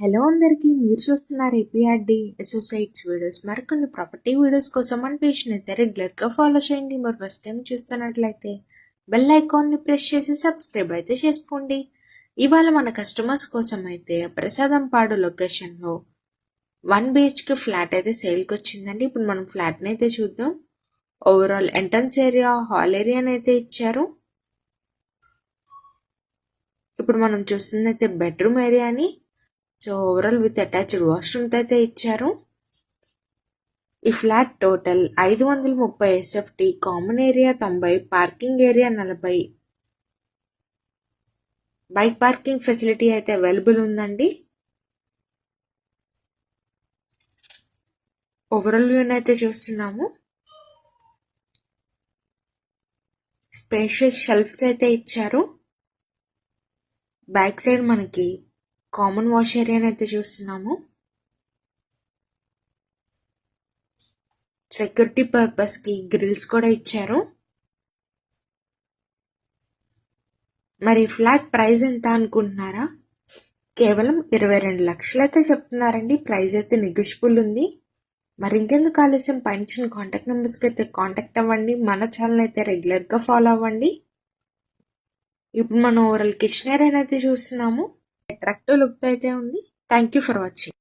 Hello అందరికీ, మీరు చూస్తున్నారు ఏపీఆర్డి అసోసియేట్స్ వీడియోస్. మరికొన్ని ప్రాపర్టీ వీడియోస్ కోసం మన పేజ్ని అయితే రెగ్యులర్గా ఫాలో చేయండి. మరి ఫస్ట్ టైం చూస్తున్నట్లయితే బెల్ ఐకాన్ని ప్రెస్ చేసి సబ్స్క్రైబ్ అయితే చేసుకోండి. ఇవాళ మన కస్టమర్స్ కోసం అయితే ప్రసాదంపాడు లొకేషన్లో 1 BHK ఫ్లాట్ అయితే సేల్కి వచ్చిందండి. ఇప్పుడు మనం ఫ్లాట్ని అయితే చూద్దాం. ఓవరాల్ ఎంట్రన్స్ ఏరియా, హాల్ ఏరియాని అయితే ఇచ్చారు. ఇప్పుడు మనం చూస్తుంది అయితే బెడ్రూమ్ ఏరియాని. So overall with attached washroom అయితే ఇచ్చారు. ఈ flat total 530 SFT, common area 90, parking area 40, bike parking facility అయితే అవైలబుల్ ఉందండి. ఓవరాల్ వ్యూని అయితే చూస్తున్నాము. స్పేషియస్ షెల్ఫ్స్ అయితే ఇచ్చారు. బ్యాక్ సైడ్ మనకి కామన్ వాష్ ఏరియాని అయితే చూస్తున్నాము. సెక్యూరిటీ పర్పస్ కి గ్రిల్స్ కూడా ఇచ్చారు. మరి ఫ్లాట్ ప్రైస్ ఎంత అనుకుంటున్నారా? కేవలం 22 లక్షలు అయితే చెప్తున్నారండి. ప్రైస్ అయితే నెగోషియబుల్ ఉంది. మరి ఇంకెందుకు ఆలస్యం, పైన కాంటాక్ట్ నెంబర్స్కి అయితే కాంటాక్ట్ అవ్వండి. మన ఛానల్ అయితే రెగ్యులర్గా ఫాలో అవ్వండి. ఇప్పుడు మనం ఓవరాల్ కిచెన్ ఏరియా అయితే చూస్తున్నాము. అట్రాక్టివ్ లుక్ అయితే ఉంది. Thank you for watching.